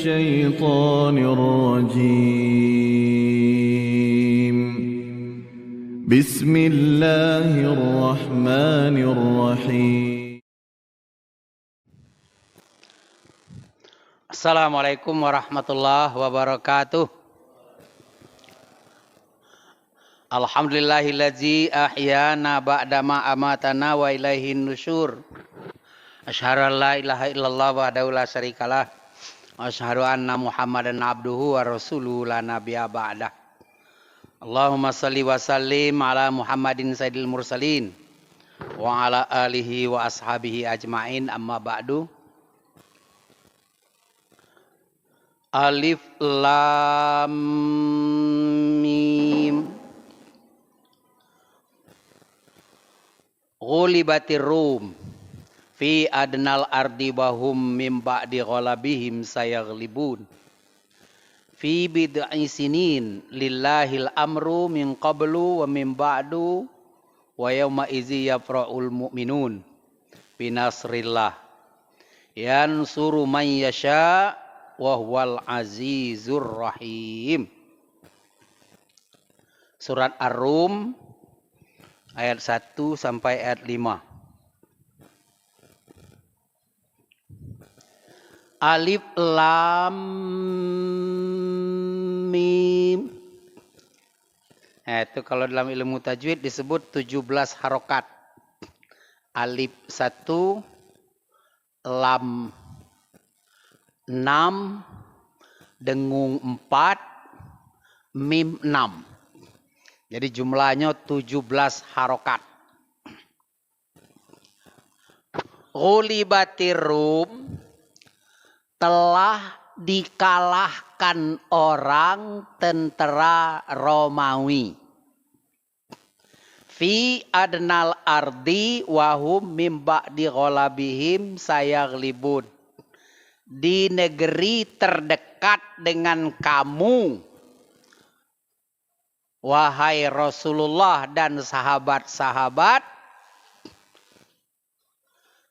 الشيطان الرجيم بسم الله الرحمن الرحيم Assalamualaikum warahmatullahi wabarakatuh. Alhamdulillahillazi ahyana ba'dama amatana wa ilaihin nusyur. Asyhadu an la ilaha illallah wahdahu la syarikalah. Wa asyhadu anna Muhammadan abduhu wa rasuluhu la nabiyya ba'dah. Allahumma salli wa sallim ala Muhammadin sayyidil mursalin wa ala alihi wa ashabihi ajmain, amma ba'du. Alif lam mim. Ghulibatir rum fi adnal ardi wa hum min ba'di ghalabihim sayaghlibun. Fi bid'i sinin lillahil amru min qablu wa min ba'du wa yawma izi yafra'ul mu'minun binasrillah yansuru man yasha' wa huwal azizur rahim. Surat Ar-Rum ayat 1 sampai ayat 5. Alif lam mim. Itu kalau dalam ilmu tajwid disebut 17 harokat. Alif 1, lam 6, dengung 4, mim 6. Jadi jumlahnya 17 harokat. Ghulibatir rum, telah dikalahkan orang tentara Romawi. Fi adnal ardi wahum mim ba'di ghalabihim sayaghlibun. Di negeri terdekat dengan kamu, wahai Rasulullah dan sahabat-sahabat.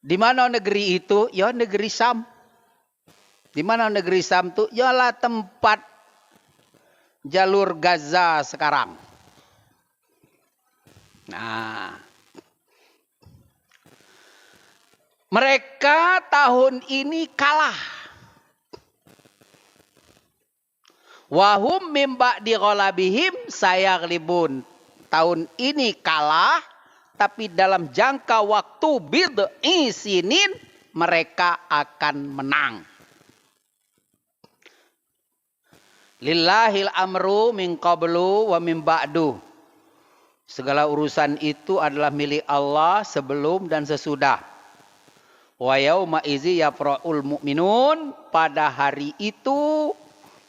Di mana negeri itu? Ya negeri Syam. Di mana negeri Syam itu? Yalah tempat jalur Gaza sekarang. Nah, mereka tahun ini kalah. Wahum mim ba'di ghalabihim sayaghlibun. Tahun ini kalah, tapi dalam jangka waktu bid'i sinin mereka akan menang. Lillahil amru min qablu wa min ba'du. Segala urusan itu adalah milik Allah sebelum dan sesudah. Wa yauma izi yafra'ul mu'minun. Pada hari itu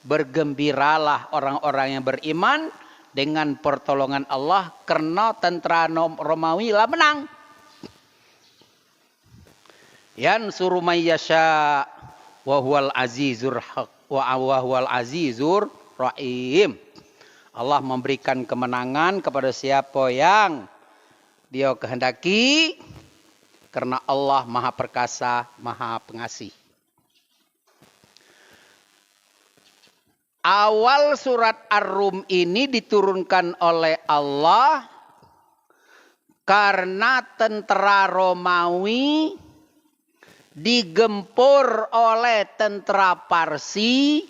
bergembiralah orang-orang yang beriman dengan pertolongan Allah karena tentara Romawi lah menang. Yansuru may yasha wa huwal azizur rahim. Allah memberikan kemenangan kepada siapa yang Dia kehendaki, karena Allah Maha Perkasa, Maha Pengasih. Awal surat Ar-Rum ini diturunkan oleh Allah karena tentara Romawi digempur oleh tentara Parsi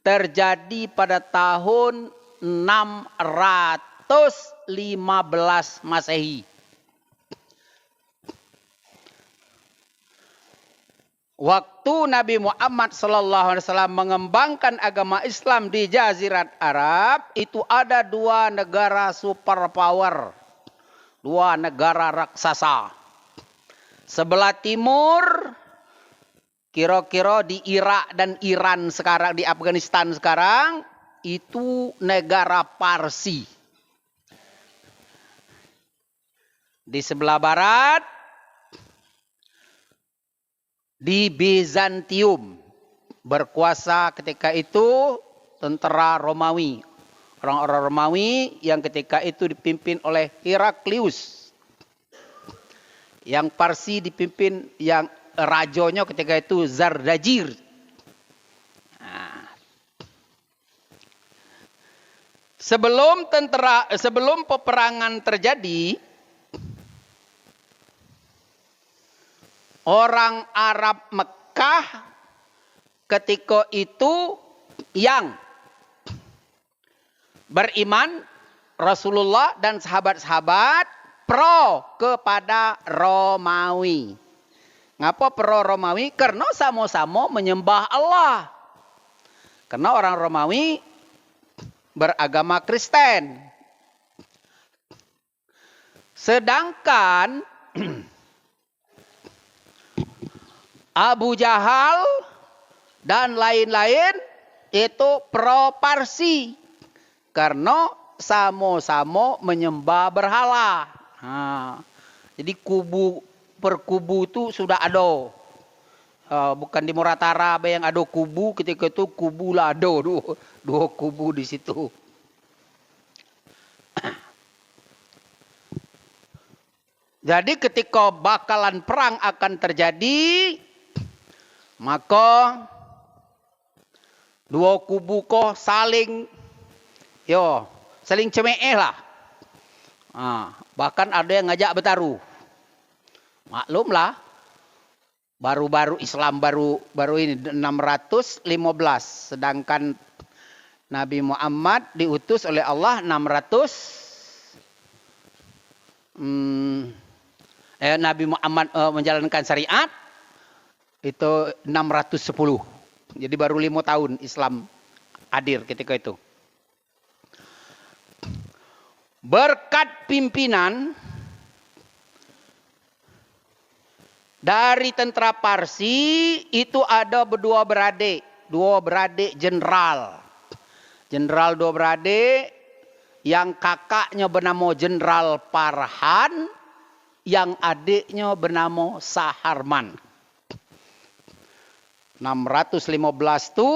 terjadi pada tahun 615 Masehi. Waktu Nabi Muhammad SAW mengembangkan agama Islam di Jazirat Arab, itu ada dua negara superpower, dua negara raksasa. Sebelah timur, kira-kira di Irak dan Iran sekarang, di Afghanistan sekarang, itu negara Parsi. Di sebelah barat, di Bizantium, berkuasa ketika itu tentara Romawi. Orang-orang Romawi yang ketika itu dipimpin oleh Heraklius. Yang Parsi dipimpin yang rajonya ketika itu Zardajir. sebelum peperangan terjadi, orang Arab Mekah ketika itu yang beriman Rasulullah dan sahabat-sahabat pro kepada Romawi. Ngapa pro Romawi? Karena sama-sama menyembah Allah. Karena orang Romawi beragama Kristen. Sedangkan Abu Jahal dan lain-lain itu pro Parsi. Karena sama-sama menyembah berhala. Jadi kubu per kubu itu sudah ada. Bukan di Muratara yang ada kubu, ketika itu kubu lah ada dua kubu di situ. Jadi ketika bakalan perang akan terjadi, maka dua kubu kok saling cemeeh lah. Bahkan ada yang ngajak bertaruh. Maklumlah, baru Islam baru ini 615, sedangkan Nabi Muhammad diutus oleh Allah 600. Nabi Muhammad menjalankan syariat itu 610. Jadi baru 5 tahun Islam hadir ketika itu. Berkat pimpinan dari tentara Parsi itu ada dua beradik jenderal. Jenderal dua beradik yang kakaknya bernama Jenderal Farhan, yang adiknya bernama Saharman. 615 itu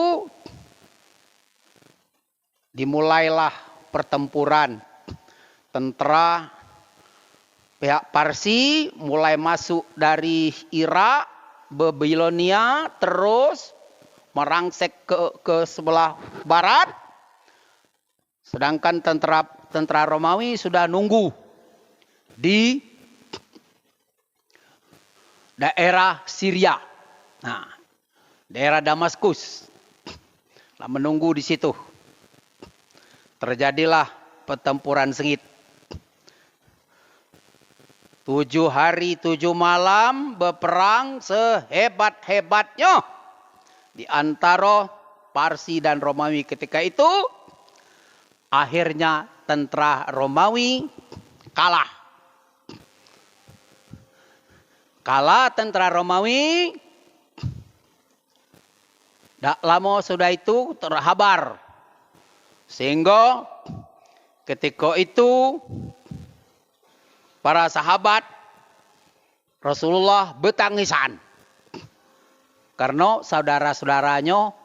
dimulailah pertempuran. Tentara pihak Parsi mulai masuk dari Irak, Babilonia, terus merangsek ke sebelah barat. Sedangkan tentara Romawi sudah nunggu di daerah Syria. Daerah Damaskus. Menunggu di situ. Terjadilah pertempuran sengit. 7 hari 7 malam berperang sehebat-hebatnya di antara Parsi dan Romawi ketika itu. Akhirnya tentara Romawi kalah. Kalah tentara Romawi. Tak lama sudah itu terhabar. Sehingga ketika itu para sahabat Rasulullah bertangisan. Karena saudara-saudaranya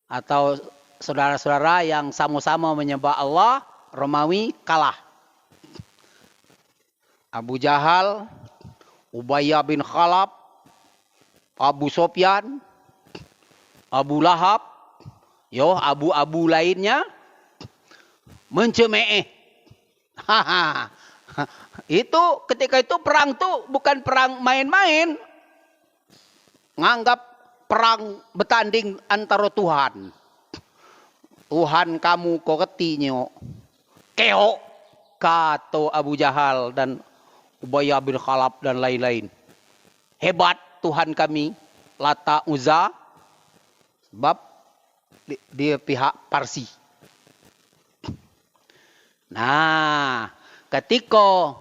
atau saudara-saudara yang sama-sama menyembah Allah, Romawi kalah. Abu Jahal, Ubayyah bin Khalaf, Abu Sofyan, Abu Lahab, abu-abu lainnya mencemeeh. Itu ketika itu perang tuh bukan perang main-main. Nganggap perang bertanding antara Tuhan. Tuhan kamu koketinyo. Keo. Kata Abu Jahal dan Ubayyah bin Khalaf dan lain-lain. Hebat Tuhan kami. Lata Uzza. Sebab dia pihak Parsi. Nah, ketika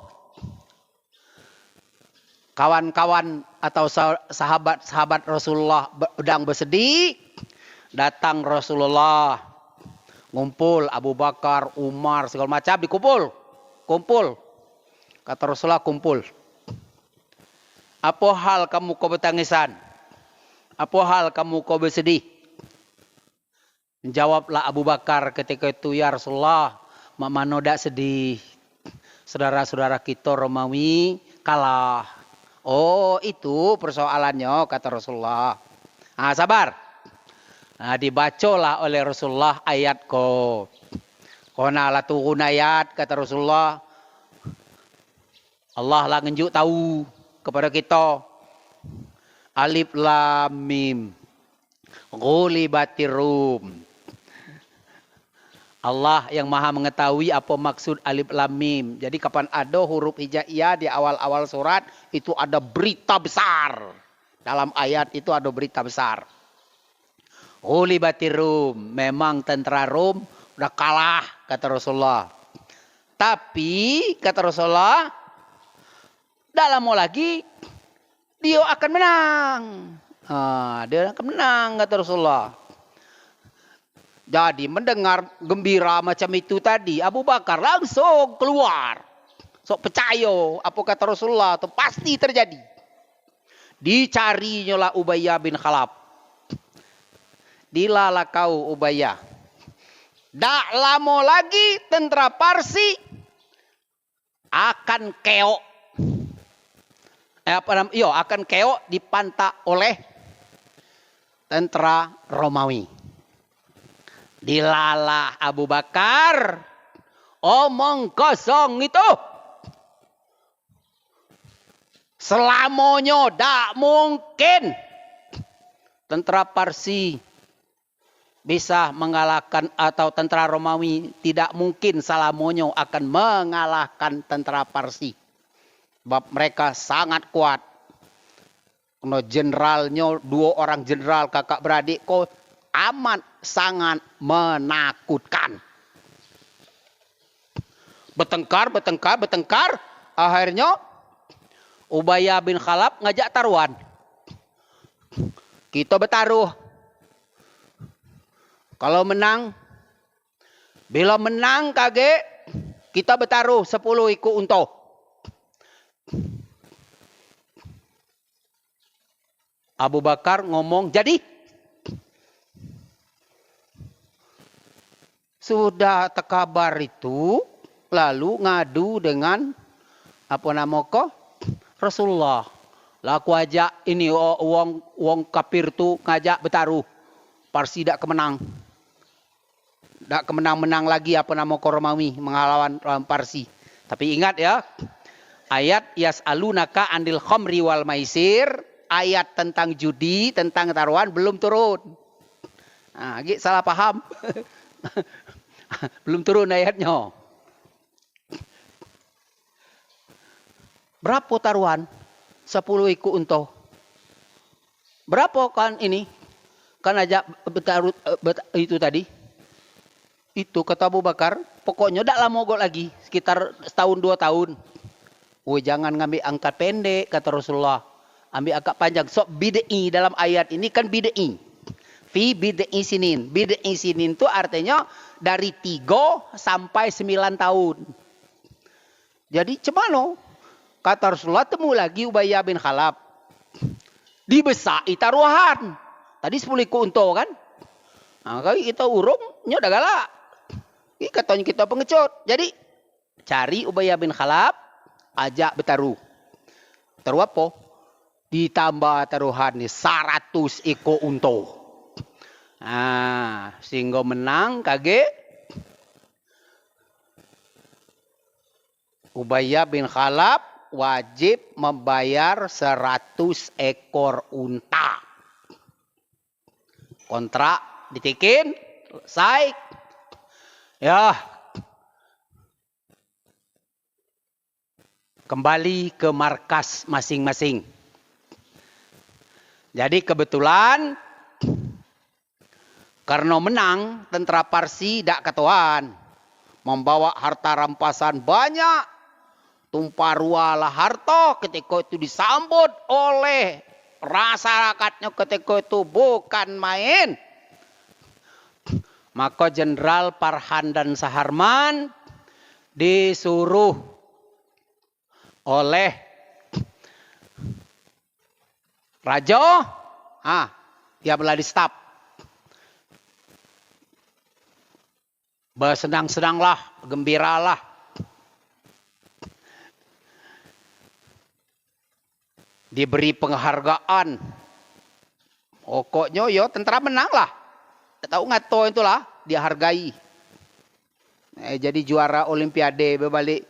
kawan-kawan atau sahabat-sahabat Rasulullah sedang bersedih, datang Rasulullah, ngumpul Abu Bakar, Umar, segala macam dikumpul. Kumpul. Kata Rasulullah, kumpul. Apa hal kamu kau bertangisan? Apa hal kamu kau bersedih? Menjawablah Abu Bakar ketika itu, ya Rasulullah, mana dak sedih. Saudara-saudara kita Romawi kalah. Oh, itu persoalannya, kata Rasulullah. Sabar. Dibacalah oleh Rasulullah ayat ko. Kona la turun ayat kata Rasulullah. Allah lah ngenjuk tahu kepada kita. Alif lam mim. Ghulibatir Rum. Allah yang maha mengetahui apa maksud alif lam mim. Jadi kapan ada huruf hijaiyah di awal-awal surat, itu ada berita besar. Dalam ayat itu ada berita besar. Ghulibatir Rum. Memang tentara Rom udah kalah kata Rasulullah. Tapi kata Rasulullah, tak lama lagi dia akan menang. Dia akan menang kata Rasulullah. Jadi mendengar gembira macam itu tadi, Abu Bakar langsung keluar. Sok percaya apa kata Rasulullah itu pasti terjadi. Dicarinya lah Ubayyah bin Khalaf. Dilala kau Ubayyah. Tak lama lagi tentara Parsi akan keok. Akan keok dipantak oleh tentara Romawi. Dilala Abu Bakar. Omong kosong itu. Selamanya tak mungkin tentara Parsi bisa mengalahkan, atau tentara Romawi tidak mungkin selamanya akan mengalahkan tentara Parsi. Sebab mereka sangat kuat. Kena jenderalnya, 2 orang jenderal kakak beradik kok amat sangat menakutkan. Bertengkar. Akhirnya Ubayyah bin Khalaf ngajak taruhan. Kita bertaruh. Kalau menang, bila menang kage, kita bertaruh 10 ekor unta. Abu Bakar ngomong, jadi. Sudah terkabar itu, lalu ngadu dengan Rasulullah. Laku ajak ini wong kafir tu ngajak bertaruh. Parsi tak kemenang. Tak kemenang-menang lagi Romawi mengalawan Parsi. Tapi ingat ya, ayat yas'alunaka anil khamri wal maisir, ayat tentang judi, tentang taruhan belum turun. Salah paham. Belum turun ayatnya. Berapa taruhan? 10 ekor unta. Berapa kan ini? Kan ajak bertaruh itu tadi. Itu kata Abu Bakar, pokoknya tak lama lagi, sekitar setahun 2 tahun. Jangan ngambil angkat pendek kata Rasulullah. Ambil angkat panjang. Sok bid'i dalam ayat ini kan bid'i. Fi bid'i sinin. Bid'i sinin itu artinya dari 3 sampai 9 tahun. Jadi cemano? Kata Rasulullah, temu lagi Ubayyah bin Khalaf. Dibesai taruhan. Tadi 10 ekor unta kan? Kalau kita urungnya udah galak. Katanya kita pengecut. Jadi cari Ubayyah bin Khalaf, ajak bertaruh. Taruh apa? Ditambah taruhan nih 100 ekor unta. Sehingga menang kage. Ubayyah bin Khalaf wajib membayar 100 ekor unta. Kontrak ditikin, selesai. Ya. Kembali ke markas masing-masing. Jadi kebetulan karena menang, tentara Parsi tak ketahuan. Membawa harta rampasan banyak. Tumpah ruahlah harta ketika itu disambut oleh masyarakatnya ketika itu bukan main. Maka Jenderal Farhan dan Saharman disuruh oleh Raja, dia belah di staf. Bersenang-senanglah, gembiralah. Diberi penghargaan. Pokoknya tentara menang lah. Tahu ngato itulah, dia hargai. Jadi juara olimpiade berbalik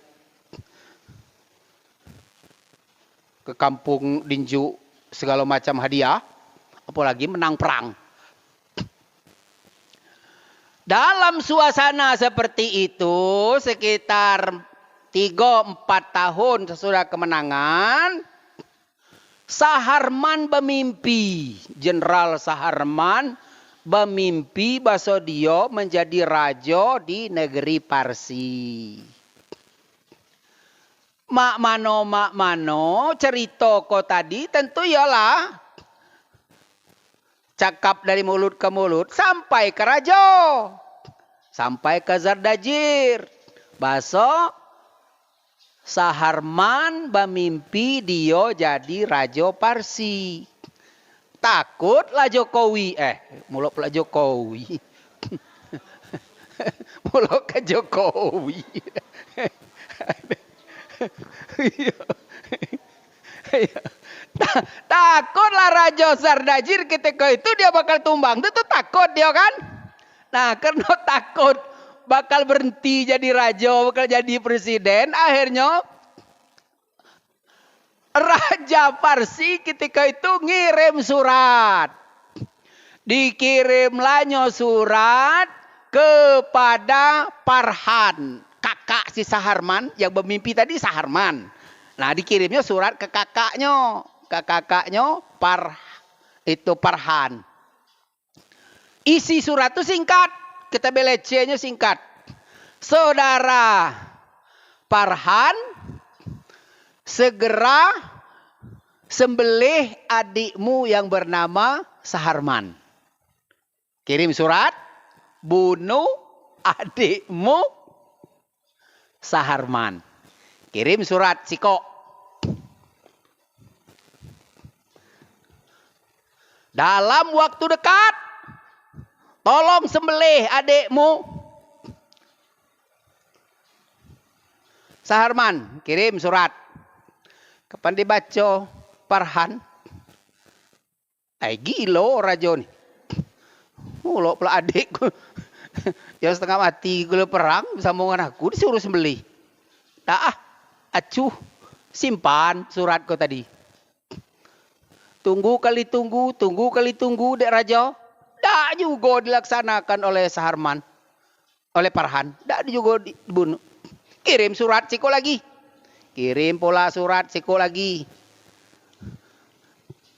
ke kampung Dinju segala macam hadiah, apalagi menang perang. Dalam suasana seperti itu sekitar 3-4 tahun sesudah kemenangan, Saharman bermimpi, Jenderal Saharman bermimpi bahwa dia menjadi raja di negeri Parsi. Mak mano cerita kau tadi tentu ialah cakap dari mulut ke mulut sampai ke raja, sampai ke Zardajir. Bahasa Saharman bermimpi dia jadi raja Parsi. Takutlah Jokowi, mulut pula Jokowi. Mulut ke Jokowi. Takutlah Raja Zardajir ketika itu dia bakal tumbang. Itu takut dia kan. Nah karena takut bakal berhenti jadi raja, bakal jadi presiden. Akhirnya Raja Parsi ketika itu ngirim surat. Dikirimlahnya surat kepada Parhan, kakak si Saharman yang bermimpi tadi Saharman. Nah dikirimnya surat ke kakaknya, Parhan. Isi surat itu singkat, kita belecenya singkat. Saudara Parhan, segera sembelih adikmu yang bernama Saharman. Kirim surat, bunuh adikmu Saharman. Kirim surat Siko. Dalam waktu dekat, tolong sembelih adikmu Saharman. Kirim surat. Kapan dibaca Parhan? Gilo raja ni. Mulok pula adikku. Yang setengah mati gula perang bersama dengan aku disuruh sembelih. Acuh, simpan surat kau tadi. Tunggu kali tunggu dek raja. Tak juga dilaksanakan oleh Saharman, oleh Parhan. Tak juga dibunuh. Kirim surat Siko lagi. Kirim pula surat Siko lagi.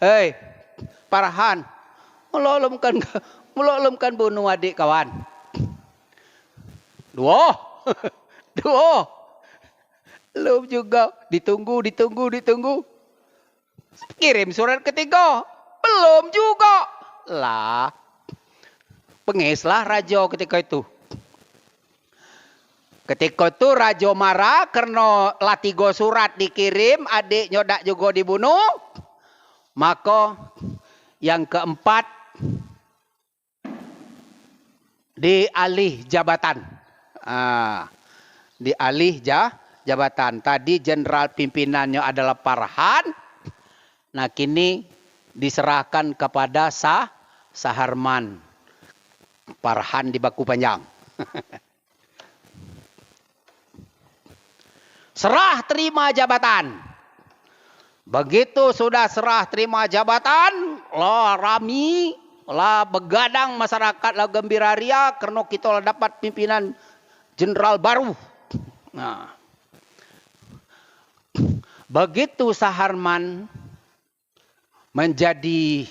Hei, Parhan, melolomkan bunuh adik kawan. Dua. Belum juga. Ditunggu. Kirim surat ketiga. Belum juga. Lah. Pengeslah raja ketika itu. Ketika itu raja marah karena lah 3 surat dikirim, adiknya tak juga dibunuh. Maka yang keempat dialih jabatan. Dialih jabatan. Tadi jenderal pimpinannya adalah Parhan. Nah kini diserahkan kepada Saharman. Parhan di baku panjang. Serah terima jabatan. Begitu sudah serah terima jabatan, lah rami, lah begadang masyarakat, lah gembira ria karena kita lah dapat pimpinan jenderal baru. Nah, begitu Saharman menjadi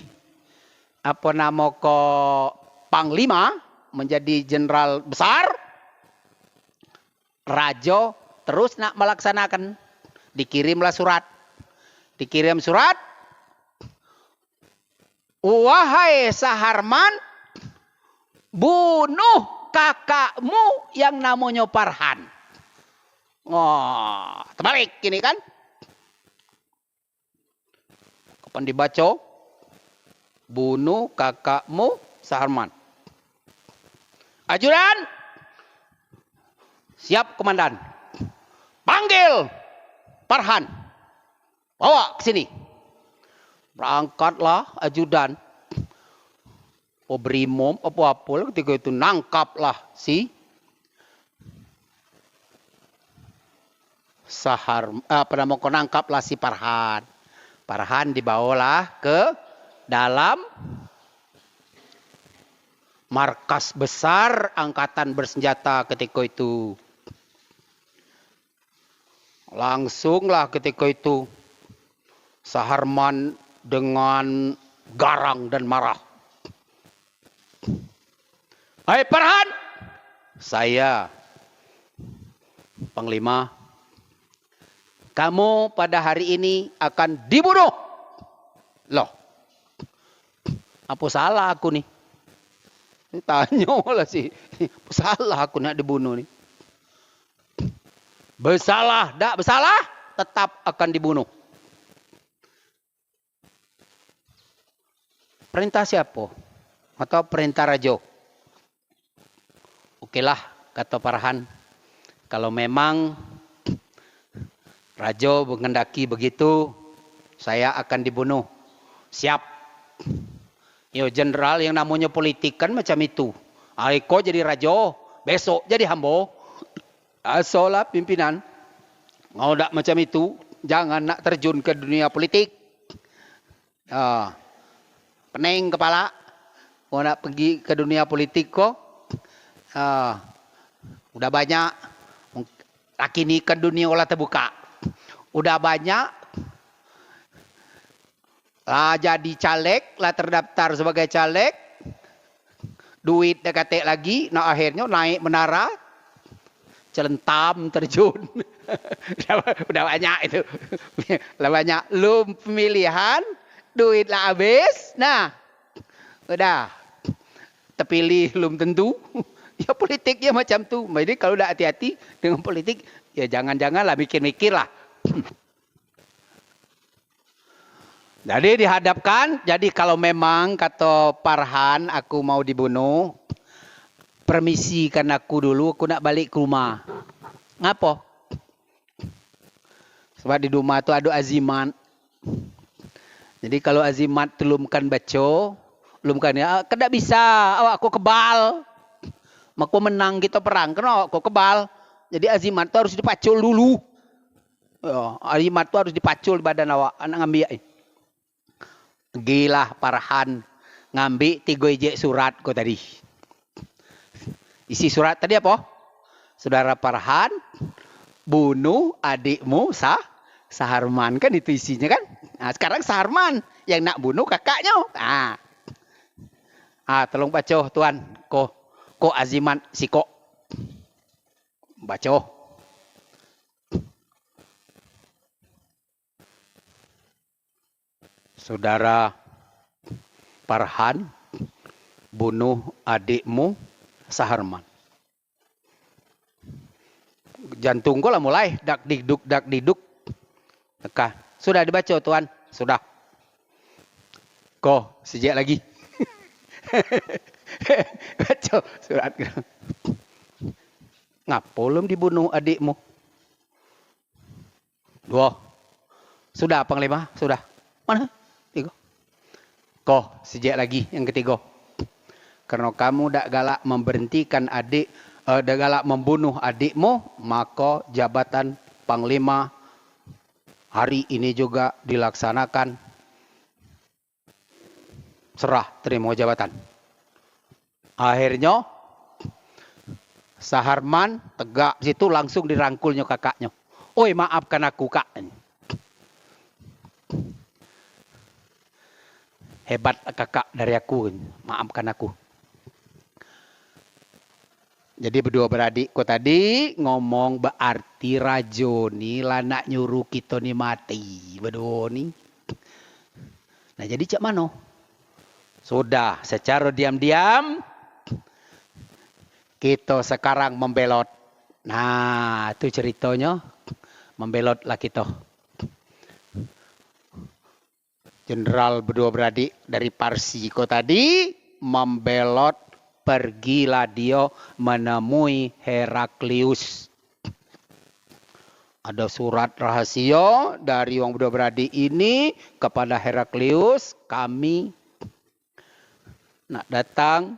panglima, menjadi jenderal besar, raja terus nak melaksanakan. Dikirimlah surat. Dikirim surat. Wahai Saharman, bunuh kakakmu yang namanya Parhan. Terbalik gini kan. Kapan dibaca? Bunuh kakakmu Saharman. Ajudan. Siap komandan. Panggil Parhan. Bawa ke sini. Berangkatlah ajudan. Brimob apa-apa ketika itu nangkaplah si Mau nangkaplah si Farhan. Farhan dibawalah ke dalam markas besar angkatan bersenjata ketika itu. Langsunglah ketika itu Saharman dengan garang dan marah. Hai Farhan, saya Panglima, kamu pada hari ini akan dibunuh. Loh, apa salah aku nih? Tanya lah sih, apa salah aku nak dibunuh nih? Bersalah, tak bersalah, tetap akan dibunuh. Perintah siapa? Atau perintah Rajo? Okelah, kata Farhan. Kalau memang Rajo mengendaki begitu, saya akan dibunuh. Siap. Yo, jenderal yang namanya politik kan macam itu. Kau jadi Rajo, besok jadi Hambo. Asolah pimpinan. Mau tak macam itu, jangan nak terjun ke dunia politik. Pening kepala. Mau nak pergi ke dunia politik kok. Udah banyak. Laki ni kan dunia olah terbuka. Udah banyak. Lah jadi caleg, lah terdaftar sebagai caleg. Duit dah katek lagi. Nah akhirnya naik menara. Celentam terjun. Udah banyak itu. Lah banyak. Lu pemilihan. Duit lah habis. Nah. Udah. Terpilih belum tentu. Ya politiknya macam tu. Jadi kalau dah hati-hati dengan politik, ya jangan-janganlah mikir-mikir lah. Jadi dihadapkan, jadi kalau memang kata Farhan aku mau dibunuh, permisikan aku dulu, aku nak balik ke rumah. Ngapa? Sebab di rumah tu ada azimat. Jadi kalau azimat telumkan baca, telumkan ya, kada bisa, awak aku kebal. Maka menang kita perang, kena kok kebal. Jadi azimat tu harus dipacul dulu. Azimat tu harus dipacul di badan awak. Anak ngambil. Gila Farhan. Ngambil 3 ijek surat kau tadi. Isi surat tadi apa? Saudara Farhan bunuh adikmu Saharman. Kan itu isinya kan. Nah, sekarang Saharman yang nak bunuh kakaknya. Tolong baca tuan. Ko azimat si kok. Baca. Saudara Farhan bunuh adikmu Saharman. Jantung kau lah mulai dak diduk. Sudah dibaca tuan? Sudah. Ko sejak lagi. Baca surat. Ngapa belum dibunuh adikmu? 2. Sudah Panglima, sudah. Mana? 3. Kau sejak lagi yang ketiga. Karena kamu dak galak memberhentikan dak galak membunuh adikmu, maka jabatan Panglima hari ini juga dilaksanakan. Serah terima jabatan. Akhirnya Saharman tegak situ langsung dirangkulnya kakaknya. Oi maafkan aku kak. Hebat kakak dari aku. Maafkan aku. Jadi berdua beradik kau tadi ngomong berarti Rajo ni lah nak nyuruh kita ni mati. Berdua ni. Nah jadi cak mana? Sudah secara diam-diam kita sekarang membelot. Nah itu ceritanya. Membelotlah kita. Jenderal berdua beradik dari Parsi kau tadi membelot. Pergilah dia menemui Heraklius. Ada surat rahasia dari orang berdua beradik ini kepada Heraklius. Kami nak datang.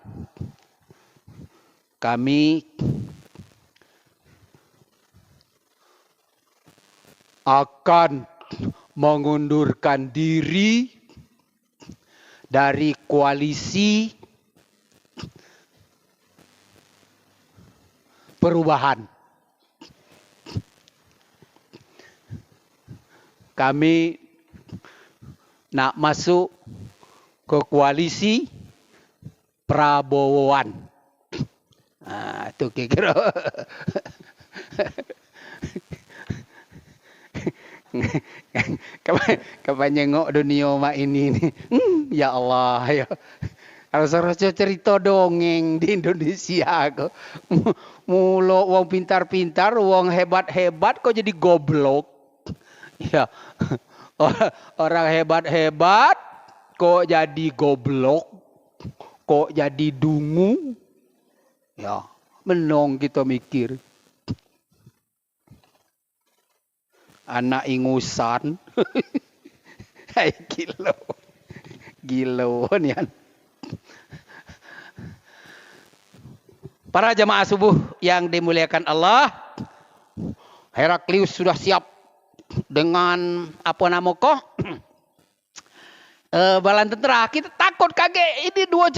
Kami akan mengundurkan diri dari koalisi perubahan. Kami nak masuk ke koalisi Prabowoan. Itu kira-kira. Kapan nyengok dunia mak ini nih. Ya Allah ya. Harus cerita dongeng di Indonesia kok. Mulu wong pintar-pintar, wong hebat-hebat kok jadi goblok. Ya. Orang hebat-hebat kok jadi goblok. Kok jadi dungu. Ya, menong kita mikir. Anak ingusan. Hai gilo nian. Para jamaah subuh yang dimuliakan Allah, Heraklius sudah siap dengan apa nama kok? Balan tentara. Kita takut kaget, ini dua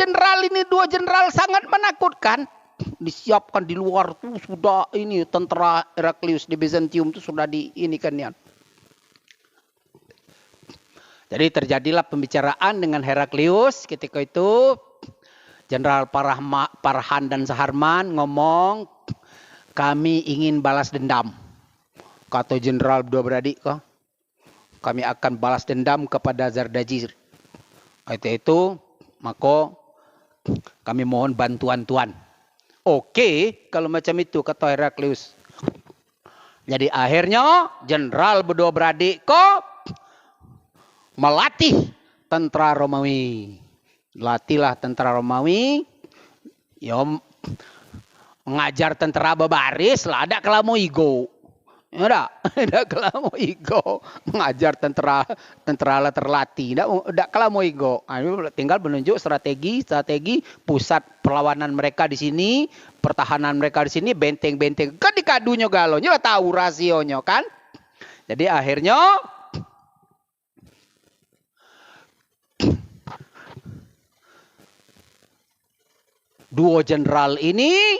jenderal sangat menakutkan. Disiapkan di luar tuh sudah ini tentara Heraklius di Bizantium tuh sudah diinikan ya. Jadi terjadilah pembicaraan dengan Heraklius ketika itu. Jenderal Farhan dan Saharman ngomong, kami ingin balas dendam. Kata jenderal dua beradik, kami akan balas dendam kepada Zardajir. Itu maka kami mohon bantuan Tuan. Oke, kalau macam itu kata Heraklius. Jadi akhirnya jenderal berdua beradik melatih tentara Romawi. Latihlah tentara Romawi. Ya mengajar tentara berbaris lah, ada kelamo igo. Ya ada kelamo igo. Mengajar tentara lah terlatih, ada kelamo igo. Tinggal menunjuk strategi pusat perlawanan mereka di sini, pertahanan mereka di sini, benteng-benteng. Kan dikadunya galonya tahu rasionya kan. Jadi akhirnya dua jenderal ini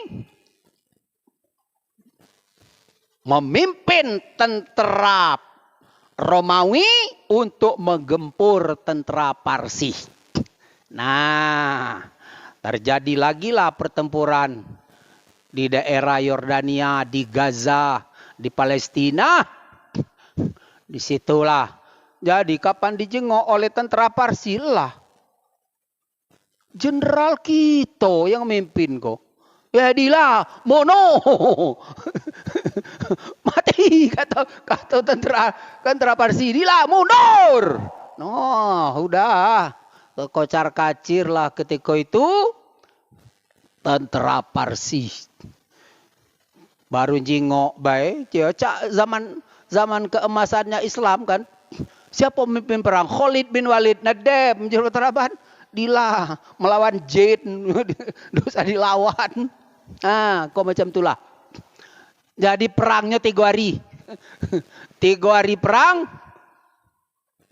memimpin tentara Romawi untuk menggempur tentara Parsi. Nah, terjadi lagi lah pertempuran di daerah Yordania, di Gaza, di Palestina. Disitulah. Jadi kapan dijengok oleh tentara Parsi lah. Jenderal kita yang memimpin kok. Jadilah mono. Mati kata tentara Parsi. Jadilah mundur. Udah. Kocar kacir lah ketika itu tentara Parsi. Baru jingok baik. Zaman keemasannya Islam kan. Siapa pemimpin perang? Khalid bin Walid Nadab menjadi teraban. Dilah melawan Jin, dosa dilawan. Kok macam itulah. Jadi perangnya 3 hari. 3 hari perang,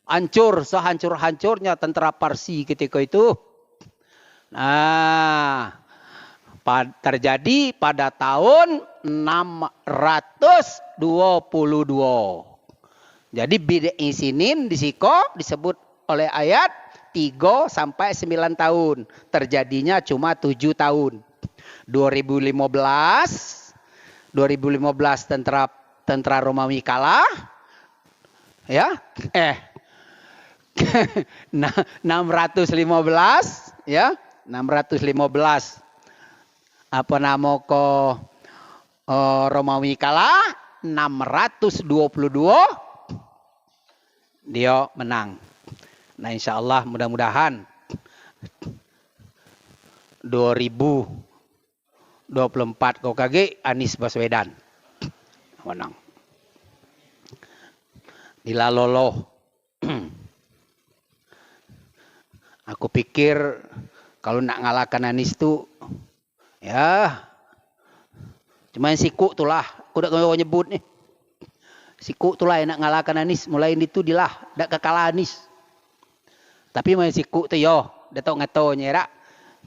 hancur sehancur-hancurnya tentara Parsi ketika itu. Nah, terjadi pada tahun 622. Jadi bid'ah isinin disebut oleh ayat 3 sampai 9 tahun. Terjadinya cuma 7 tahun. 2015 tentara Romawi kalah. Ya. 615 ya. 615 apa nama Romawi kalah. 622 dia menang. Nah insya Allah mudah-mudahan 2024 kau kage Anies Baswedan menang. Dilaloloh. Aku pikir kalau nak ngalahkan Anies tu ya cuma siku tu lah. Aku dah kau nyebut nih. Siku tu lah nak ngalahkan Anis. Mulai itu dilah. Dak kekalah Anis. Tapi main siku tu yo. Dah tahu ngatonya rak.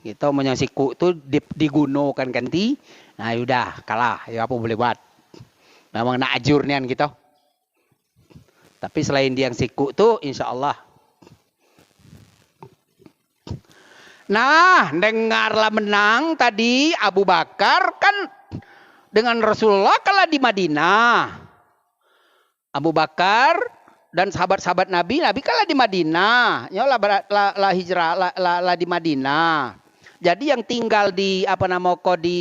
Kita punya siku tu digunakan ganti. Nah yaudah kalah. Ya apa boleh buat. Memang nak ajur nian kita. Tapi selain dia yang siku tu insya Allah. Nah dengarlah menang tadi Abu Bakar kan dengan Rasulullah kalah di Madinah. Abu Bakar dan sahabat-sahabat Nabi kalah di Madinah. Ya lah hijrah lah di Madinah. Jadi yang tinggal di di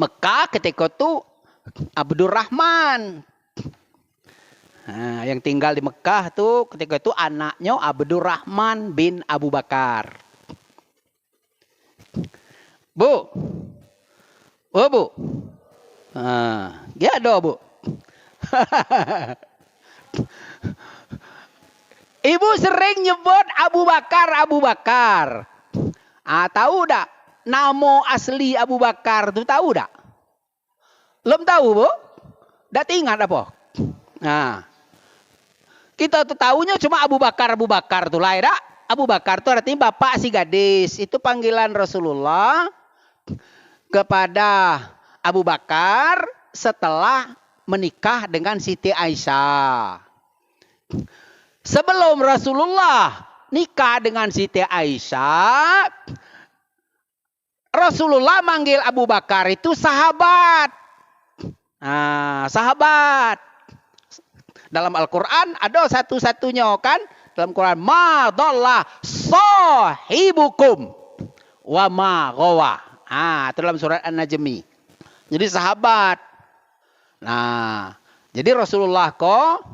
Mekah ketika itu Abdurrahman. Nah, yang tinggal di Mekah tuh ketika itu anaknya Abdurrahman bin Abu Bakar. Bu. Oh, Bu. Ya ada, Bu. Ibu sering nyebut Abu Bakar. Tahu tak? Nama asli Abu Bakar tuh tahu tak? Belum tahu, Bu? Dak ingat apa? Nah, kita tuh tahunya cuma Abu Bakar tuh lah, ya. Abu Bakar tuh artinya bapak si gadis. Itu panggilan Rasulullah kepada Abu Bakar setelah menikah dengan Siti Aisyah. Sebelum Rasulullah nikah dengan Siti Aisyah, Rasulullah manggil Abu Bakar itu sahabat. Nah, sahabat. Dalam Al-Quran ada satu-satunya kan. Dalam Quran. Ma dhalla sahibukum wa ma ghawa. Itu dalam surat An-Najmi. Jadi sahabat. Nah, jadi Rasulullah kok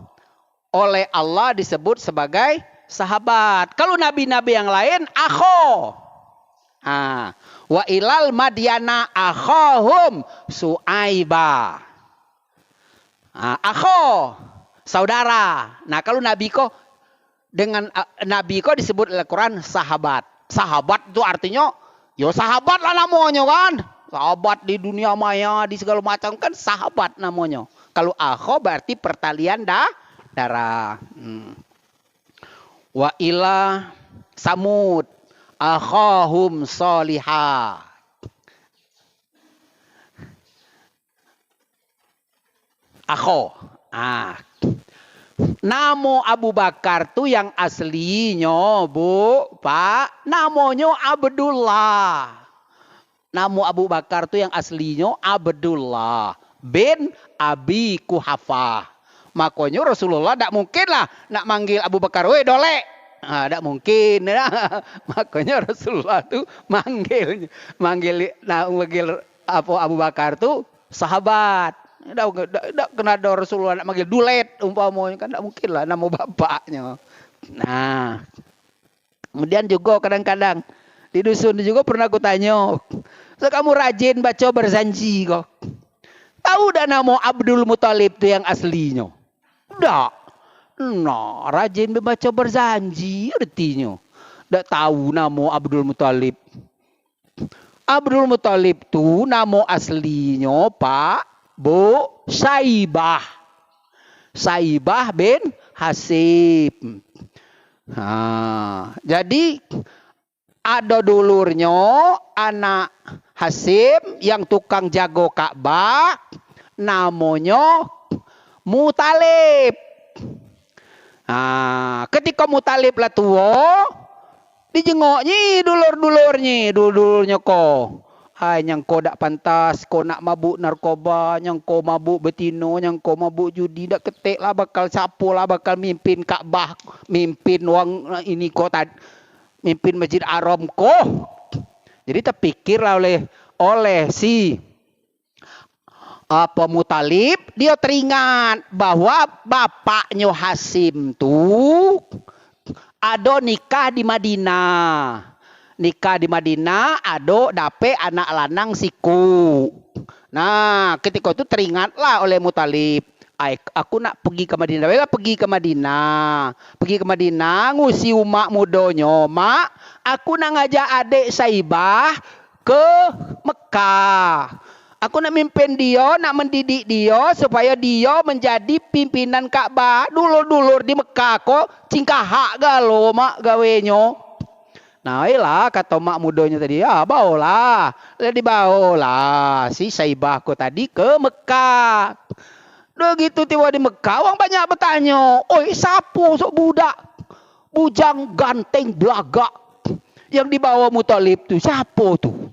oleh Allah disebut sebagai sahabat. Kalau nabi-nabi yang lain akho. Wa ilal madyana akhahum Su'aiba. Akho, saudara. Nah, kalau nabi kok dengan nabi kok disebut Al-Quran sahabat. Sahabat itu artinya yo sahabat lah namanya kan. Sahabat di dunia maya, di segala macam kan sahabat namanya. Kalau akho berarti pertalian darah. Wa ila Samud akhahum solihah. Akho. Namo Abu Bakar tuh yang aslinya, Bu, Pak, namanya Abdullah. Namo Abu Bakar tuh yang aslinya Abdullah bin Abi Kuhafah. Makanya Rasulullah tak mungkin lah nak manggil Abu Bakar, "Woi, dole." Tak mungkin. Makanya Rasulullah tuh manggil Abu Bakar tuh sahabat. Tidak kena ada Rasulullah nak manggil dulet umpamanya kan tidak mungkin lah nama bapaknya. Nah, kemudian juga kadang-kadang di dusun juga pernah aku tanya, so kamu rajin baca berzanji kok? Tahu dah nama Abdul Muthalib itu yang aslinya? Tidak. Nah, rajin membaca berzanji artinya. Tidak tahu nama Abdul Muthalib. Abdul Muthalib itu nama aslinya Pak Bu Saibah. Saibah bin Hasib. Jadi ada dulurnya anak Hasib yang tukang jago Ka'bah namanya Muthalib. Ketika Muthalib lah tua dijengoknya dulurnya kok. Yang kau tak pantas, kau nak mabuk narkoba, yang kau mabuk betino, yang kau mabuk judi, tak ketik lah bakal sapu lah, bakal mimpin Ka'bah, mimpin wang ini kau mimpin Masjid Haram kau. Jadi terpikirlah oleh si Muthalib, dia teringat bahwa bapaknya Hasim tu ada nikah di Madinah. Nikah di Madinah, ada dape anak lanang siku. Nah, ketika itu teringatlah oleh Muthalib. Aku nak pergi ke Madinah. Baiklah pergi ke Madinah. Pergi ke Madinah, ngusi umak mudanya. Mak, aku nak ngajak adik Saibah ke Mekah. Aku nak mimpin dia, nak mendidik dia supaya dia menjadi pimpinan Ka'bah. Dulur-dulur di Mekah kok cingkahak galo mak gawenyo. Nah, iyalah kata mak mudanya tadi, ya bawalah. Jadi bawalah si Saibah ko tadi ke Mekah. Udah gitu tiba di Mekah, orang banyak bertanya, oi sapo sok budak? Bujang ganteng belagak yang dibawa Muthalib tu, siapa tu?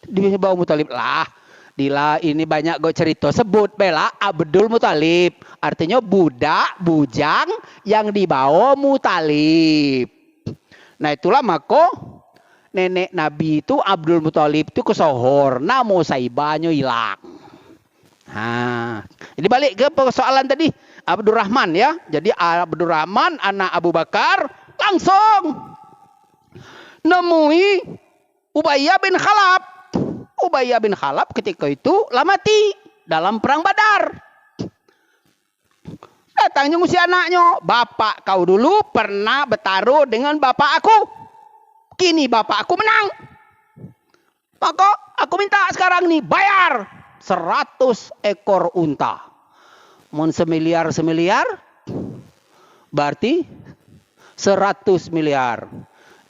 Dibawa Muthalib lah. Dila ini banyak gue cerita sebut bela Abdul Muthalib. Artinya budak bujang yang dibawa Muthalib. Nah itulah maka nenek Nabi itu Abdul Muthalib itu kesohor. Namo Saibahnya hilang. Jadi balik ke persoalan tadi Abdurrahman ya. Jadi Abdurrahman anak Abu Bakar langsung nemui Ubayyah bin Khalaf. Ubayyah bin Khalaf ketika itu lah mati dalam perang Badar. Datangnya ngusi anaknya, bapak kau dulu pernah bertaruh dengan bapak aku. Kini bapak aku menang. Maka aku minta sekarang nih bayar 100 ekor unta. Mon semiliar berarti 100 miliar.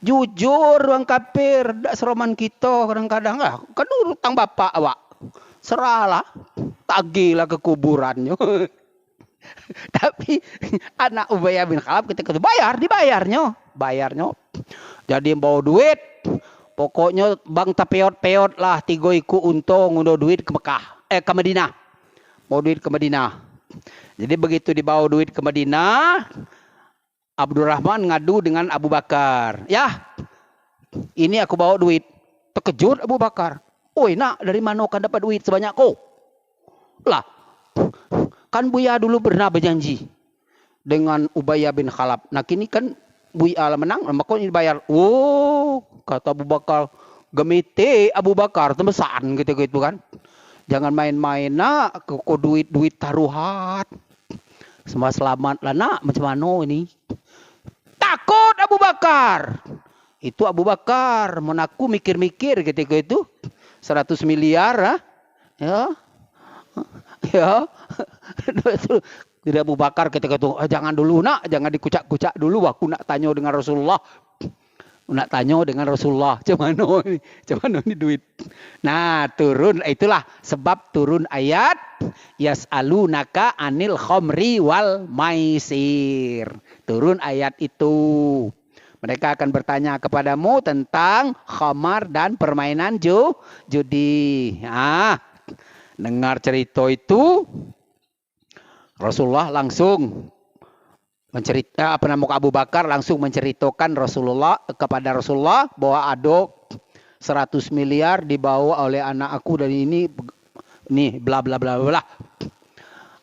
Jujur orang kafir, dak seroman kita kadang-kadang lah. Kan utang bapak awak. Serahlah, tagihlah ke kuburannya. Tapi anak Ubayyah bin Khalaf ketika itu bayarnya. Jadi bawa duit. Pokoknya bang tapeot-peot lah 3 iku untung udah duit ke Mekah. Ke Madinah. Bawa duit ke Madinah. Jadi begitu dibawa duit ke Madinah, Abdurrahman ngadu dengan Abu Bakar. Ya, ini aku bawa duit. Terkejut Abu Bakar. Oi nak, dari mana kau dapat duit sebanyak kau? Lah, kan Buya dulu pernah berjanji dengan Ubayyah bin Khalaf. Nah kini kan Buya lah menang, maka ini dibayar. Oh, kata Abu Bakar. Gemete Abu Bakar, tembesan gitu kan. Jangan main-main nak, kau duit taruhan. Semua selamat lah nak, macam mana ini? Takut Abu Bakar. Itu Abu Bakar. Menaku mikir-mikir ketika itu. 100 miliar. Ya. Tidak Abu Bakar ketika itu. Jangan dulu nak. Jangan dikucak-kucak dulu. Aku nak tanya dengan Rasulullah. Macam mana ini duit. Nah turun. Itulah sebab turun ayat. Yas'alunaka anil khomri wal maisir. Turun ayat itu. Mereka akan bertanya kepadamu tentang khamar dan permainan judi. Dengar cerita itu, Rasulullah langsung Abu Bakar langsung menceritakan kepada Rasulullah bahwa ada 100 miliar dibawa oleh anak aku dan ini bla bla bla bla.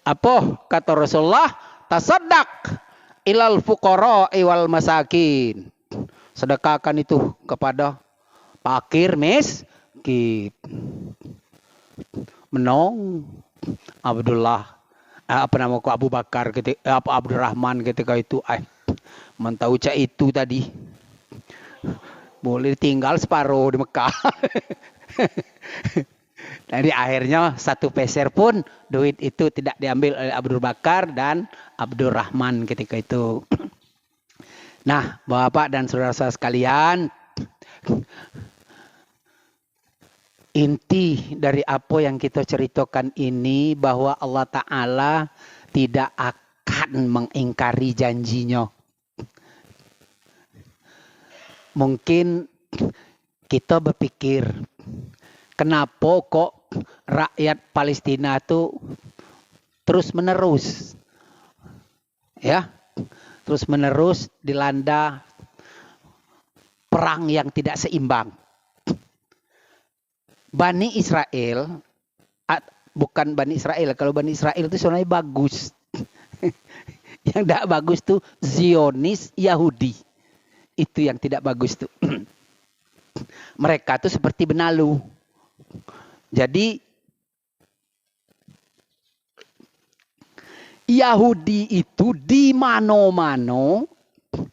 Apa kata Rasulullah? Tasaddaq ilal fuqara wal masakin. Sedekahkan itu kepada fakir miskin. Menong Abu Bakar Abdurrahman ketika itu mentau cak itu tadi boleh tinggal separuh di Mekah. Jadi akhirnya 1 peser pun duit itu tidak diambil oleh Abu Bakar dan Abdurrahman ketika itu. Nah, Bapak dan saudara-saudara sekalian, inti dari apa yang kita ceritakan ini bahwa Allah Ta'ala tidak akan mengingkari janjinya. Mungkin kita berpikir, kenapa kok rakyat Palestina itu terus menerus dilanda perang yang tidak seimbang. Bani Israel, bukan Bani Israel. Kalau Bani Israel itu sebenarnya bagus. Yang tidak bagus tuh Zionis Yahudi. Itu yang tidak bagus tuh. Mereka tuh seperti benalu. Jadi Yahudi itu di mano-mano,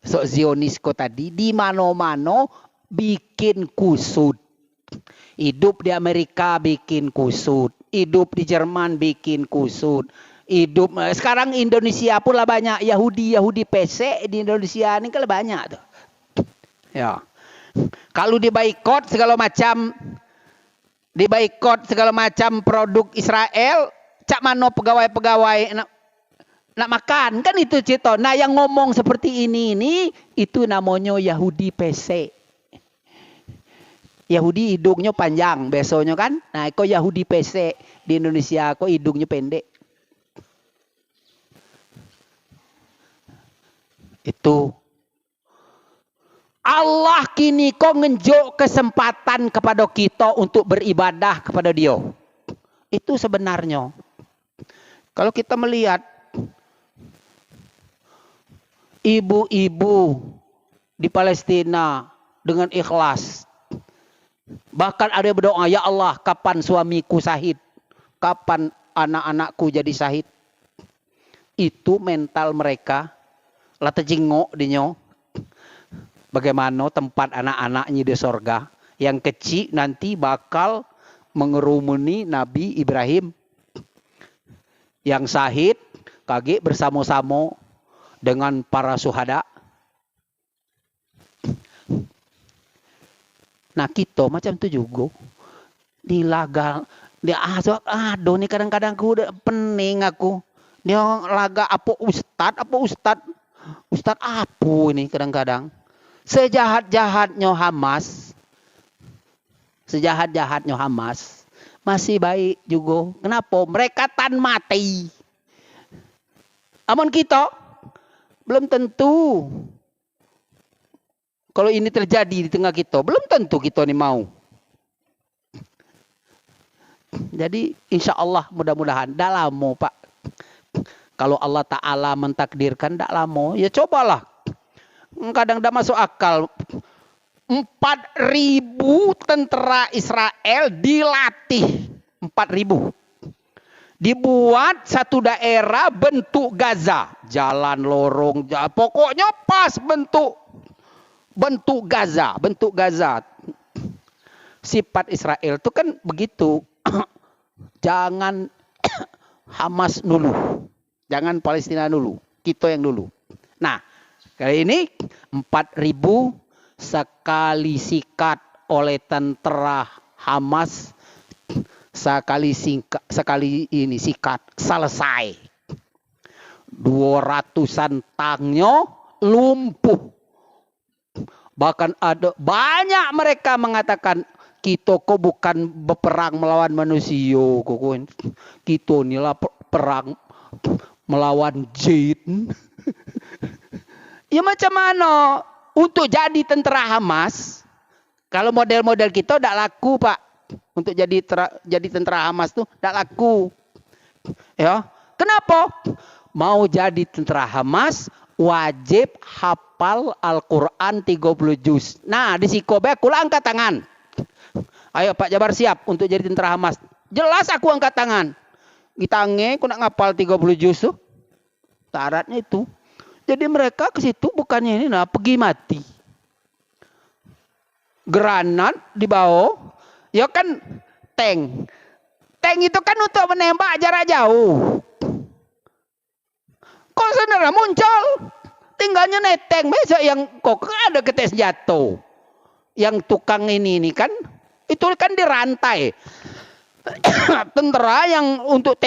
Zionisko tadi di mano-mano bikin kusut. Hidup di Amerika bikin kusut. Hidup di Jerman bikin kusut. Hidup sekarang Indonesia pula banyak Yahudi PC di Indonesia ini kan banyak tuh. Ya. Kalau dibaikot segala macam produk Israel, cak mano pegawai-pegawai nak makan kan itu cerita. Nah yang ngomong seperti ini itu namanya Yahudi PC. Yahudi hidungnya panjang besoknya kan. Nah kok Yahudi PC di Indonesia kok hidungnya pendek. Itu Allah kini kok ngenjuk kesempatan kepada kita untuk beribadah kepada Dia. Itu sebenarnya. Kalau kita melihat ibu-ibu di Palestina dengan ikhlas. Bahkan ada yang berdoa, ya Allah, kapan suamiku syahid? Kapan anak-anakku jadi syahid? Itu mental mereka. Lata jengok dinyo. Bagaimana tempat anak-anaknya di sorga. Yang kecil nanti bakal mengerumuni Nabi Ibrahim. Yang syahid, kaget bersama-sama dengan para syuhada. Nah kita macam tu juga. Di laga. Dia aduh ni kadang-kadang aku udah pening aku. Dia laga apa ustad. Ustad apa ini kadang-kadang. Sejahat-jahatnya Hamas. Masih baik juga. Kenapa? Mereka tan mati. Amun kita. Belum tentu. Kalau ini terjadi di tengah kita, belum tentu kita ni mau. Jadi insya Allah mudah-mudahan, dah lama Pak. Kalau Allah Ta'ala mentakdirkan, dah lama. Ya cobalah. Kadang dah masuk akal. 4.000 tentara Israel dilatih. 4.000. Dibuat satu daerah bentuk Gaza. Jalan lorong. Pokoknya pas bentuk Gaza. Sifat Israel itu kan begitu. Jangan Hamas dulu. Jangan Palestina dulu. Kita yang dulu. Nah, kali ini 4.000 sekali sikat oleh tentara Hamas. Sekali ini sikat. Selesai. 200-an tanknya lumpuh. Bahkan ada banyak mereka mengatakan kita kok bukan berperang melawan manusia, kita inilah perang melawan jin. Ya macam mana untuk jadi tentara Hamas? Kalau model-model kita tidak laku Pak. Untuk jadi tentara Hamas tuh tidak laku. Ya, kenapa? Mau jadi tentara Hamas wajib hafal Al-Quran 30 juz. Nah, di Sikobe aku angkat tangan. Ayo Pak Jabar siap untuk jadi tentara Hamas. Jelas aku angkat tangan. Gitange aku nak ngapal 30 juz tuh. Syaratnya itu. Jadi mereka ke situ bukannya ini pergi mati. Granat dibawa. Ya kan tank. Tank itu kan untuk menembak jarak jauh. Kok saudara muncul? Tinggalnya neteng. Besok yang kok ada ketes jatuh. Yang tukang ini kan. Itu kan dirantai. Tentara yang untuk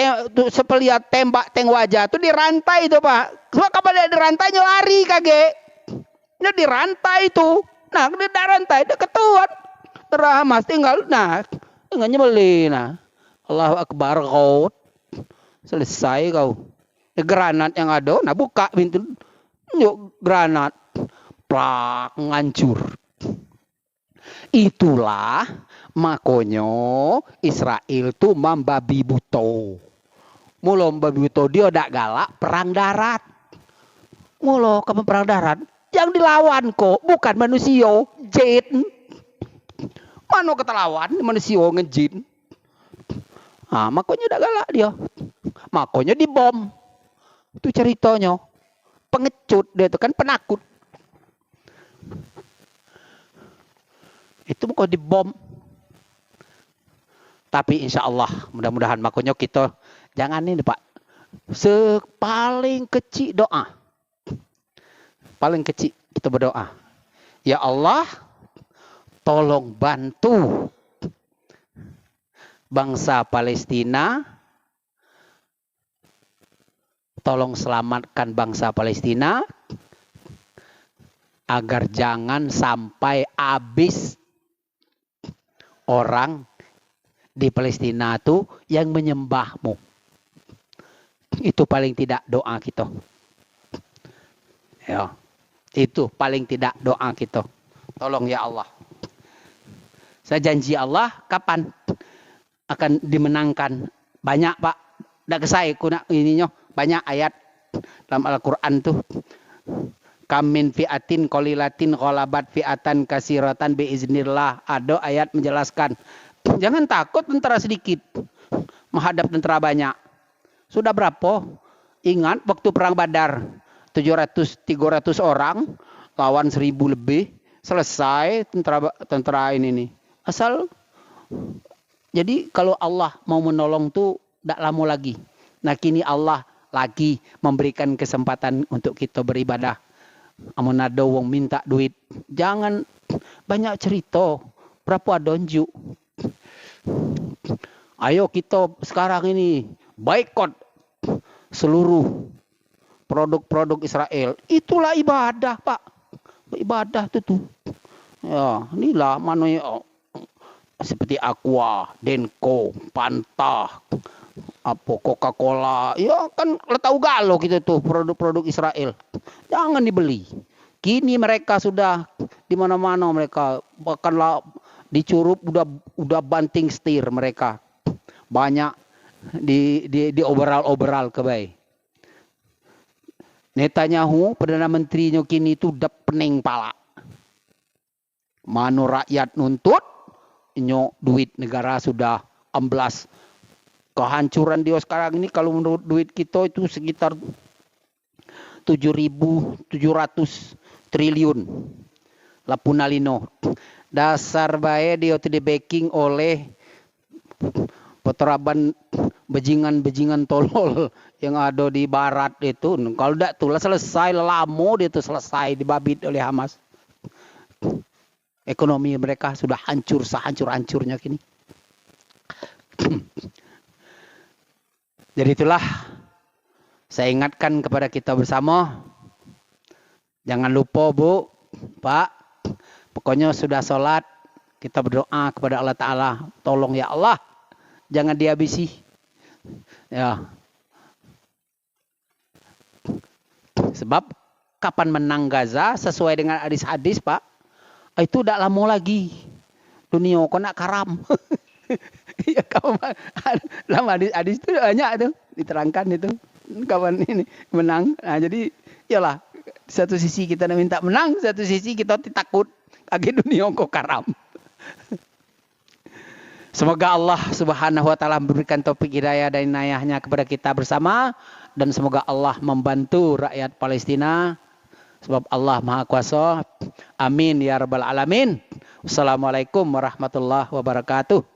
sepeliat tembak tank wajah itu dirantai itu Pak. Sebab kalau dia dirantai lari kage. Dia dirantai itu. Nah dia dirantai. Dia ketuan. Tentara Hamas tinggal. Nah. Tinggalnya beli. Nah. Allahu Akbar kau. Selesai kau. Granat yang ada, nah buka pintu, yuk granat, plak ngancur. Itulah makanya Israel tuh membabi buto. Mula membabi buto dia tak galak perang darat. Mula kamu perang darat, yang dilawan kok bukan manusia, jin. Mana kata lawan manusia ngejin. Ah, makanya tak galak dia. Makanya dibom. Itu ceritanya. Pengecut dia itu kan penakut. Itu bukan dibom. Tapi insya Allah mudah-mudahan makanya kita jangan ini Pak. Paling kecil doa. Paling kecil kita berdoa. Ya Allah, tolong bantu bangsa Palestina. Tolong selamatkan bangsa Palestina agar jangan sampai habis orang di Palestina itu yang menyembahmu. Itu paling tidak doa kita. Ya, itu paling tidak doa kita. Tolong ya Allah. Saya janji Allah kapan akan dimenangkan. Banyak Pak. Dak kesai kuna ininya. Banyak ayat dalam Al-Quran tuh. Kamin fi'atin qalilatin ghalabat fi'atan kasiratan biiznillah. Ada ayat menjelaskan. Jangan takut tentara sedikit menghadap tentara banyak. Sudah berapa? Ingat waktu perang Badar. 300 orang lawan 1000 lebih. Selesai tentara ini nih. Asal. Jadi kalau Allah mau menolong tuh tidak lama lagi. Nah kini Allah lagi memberikan kesempatan untuk kita beribadah. Amun ada wong minta duit, jangan banyak cerita. Berapa donju? Ayo kita sekarang ini boikot seluruh produk-produk Israel. Itulah ibadah, Pak. Ibadah itu tuh. Ya, inilah mana seperti Aqua, Denko, Pantah, apa Coca-Cola, ya kan tahu galau gitu tuh produk-produk Israel. Jangan dibeli. Kini mereka sudah di mana-mana mereka bahkan dicurup udah banting setir mereka. Banyak di overall kebaik. Netanyahu Perdana Menterinya kini itu udah pening pala. Mano rakyat nuntut, inyo duit negara sudah amblas. Kehancuran dia sekarang ini kalau menurut duit kita itu sekitar 7.700 triliun. Lapunalino. Dasar bae dia di backing oleh peteraban bejingan-bejingan tolol yang ada di barat itu. Kalau tidak tuh selesai lama dia itu selesai dibabit oleh Hamas. Ekonomi mereka sudah hancur sehancur-hancurnya kini. Jadi itulah saya ingatkan kepada kita bersama. Jangan lupa Bu, Pak. Pokoknya sudah sholat. Kita berdoa kepada Allah Ta'ala. Tolong ya Allah. Jangan dihabisi. Ya. Sebab kapan menang Gaza sesuai dengan hadis-hadis Pak. Itu tidak lama lagi. Dunia kok nak karam. Ya kawan, dalam hadis itu banyak tuh diterangkan itu kawan ini menang. Nah, jadi iyalah satu sisi kita minta menang, satu sisi kita takut kaki dunia kok karam. Semoga Allah Subhanahu wa taala memberikan taufik hidayah dan inayahnya kepada kita bersama dan semoga Allah membantu rakyat Palestina sebab Allah Maha Kuasa. Amin ya rabbal alamin. Wassalamualaikum warahmatullahi wabarakatuh.